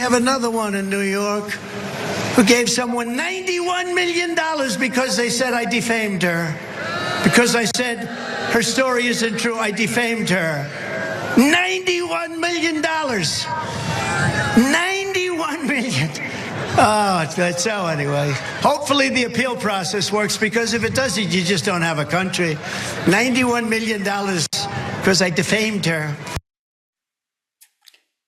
have another one in New York who gave someone $91 million because they said I defamed her. Because I said her story isn't true, I defamed her. $91 million. $91 million. Oh, so anyway, hopefully the appeal process works, because if it doesn't, you just don't have a country. $91 million because I defamed her.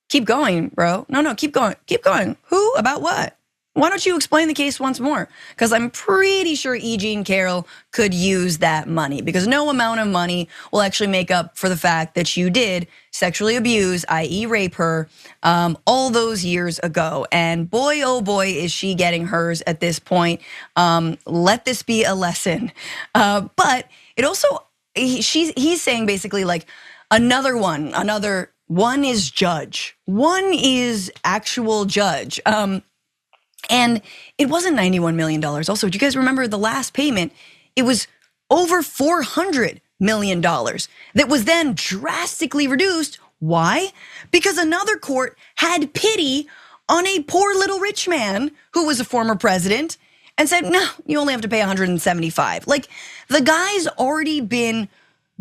Keep going, bro. No, keep going. Keep going. Who? About what? Why don't you explain the case once more? Because I'm pretty sure E. Jean Carroll could use that money, because no amount of money will actually make up for the fact that you did sexually abuse, i.e. rape her, all those years ago. And boy, oh boy, is she getting hers at this point. Let this be a lesson. But it also, he's saying basically like another one is judge. One is actual judge. And it wasn't $91 million. Also, do you guys remember the last payment? It was over $400 million that was then drastically reduced. Why? Because another court had pity on a poor little rich man who was a former president and said, no, you only have to pay 175. Like, the guy's already been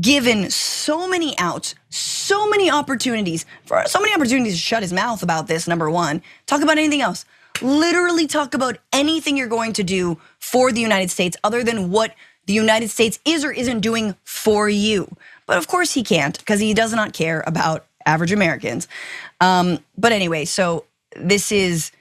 given so many outs, so many opportunities to shut his mouth about this, number one. Talk about anything else. Literally talk about anything you're going to do for the United States other than what the United States is or isn't doing for you. But of course he can't, because he does not care about average Americans. But anyway, so he's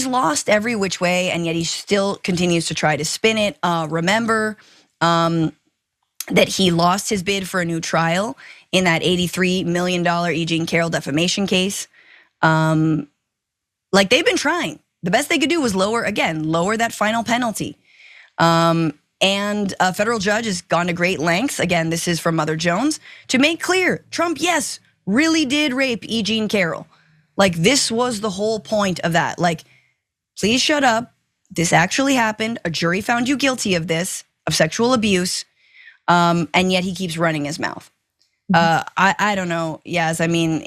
lost every which way, and yet he still continues to try to spin it. Remember that he lost his bid for a new trial in that $83 million E. Jean Carroll defamation case. Like, they've been trying. The best they could do was lower that final penalty. And a federal judge has gone to great lengths, again, this is from Mother Jones, to make clear Trump, yes, really did rape E. Jean Carroll. Like, this was the whole point of that. Like, please shut up. This actually happened. A jury found you guilty of this, of sexual abuse. And yet he keeps running his mouth. I don't know, Yas, I mean,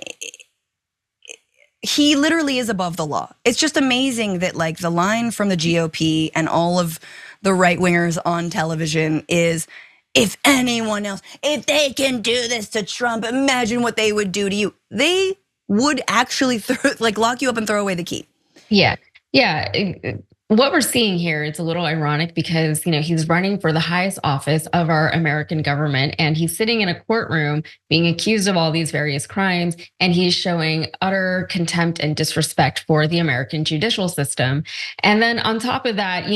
he literally is above the law. It's just amazing that like the line from the GOP and all of the right wingers on television is, if anyone else, if they can do this to Trump, imagine what they would do to you. They would actually lock you up and throw away the key. Yeah. What we're seeing here, it's a little ironic because, he's running for the highest office of our American government, and he's sitting in a courtroom being accused of all these various crimes, and he's showing utter contempt and disrespect for the American judicial system. And then on top of that,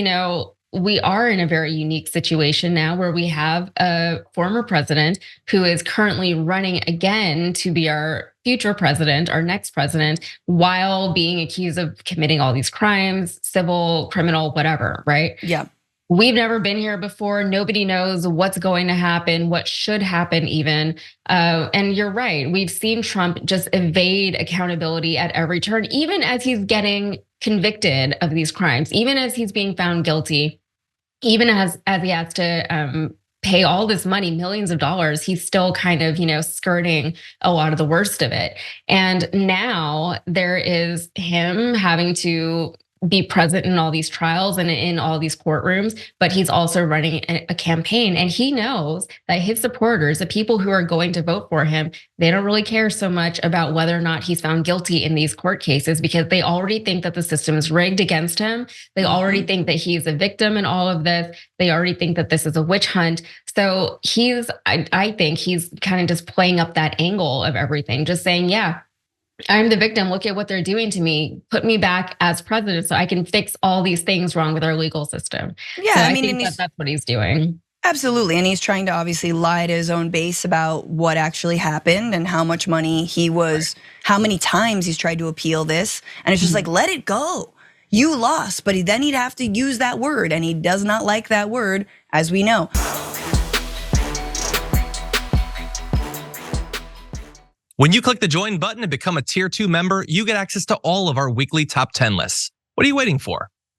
we are in a very unique situation now where we have a former president who is currently running again to be our future president, our next president, while being accused of committing all these crimes, civil, criminal, whatever, right? Yeah. We've never been here before. Nobody knows what's going to happen, what should happen even. And you're right. We've seen Trump just evade accountability at every turn, even as he's getting convicted of these crimes, even as he's being found guilty, even as he has to pay all this money, millions of dollars, he's still kind of, skirting a lot of the worst of it. And now there is him having to be present in all these trials and in all these courtrooms, but he's also running a campaign, and he knows that his supporters, the people who are going to vote for him, they don't really care so much about whether or not he's found guilty in these court cases, because they already think that the system is rigged against him. They already think that he's a victim in all of this. They already think that this is a witch hunt. So I think he's kind of just playing up that angle of everything, just saying, yeah, I'm the victim. Look at what they're doing to me. Put me back as president so I can fix all these things wrong with our legal system. Yeah, so I think that's what he's doing. Absolutely, and he's trying to obviously lie to his own base about what actually happened and how much money how many times he's tried to appeal this. And it's just like, let it go. You lost, but then he'd have to use that word, and he does not like that word, as we know. When you click the join button and become a tier 2 member, you get access to all of our weekly top 10 lists. What are you waiting for?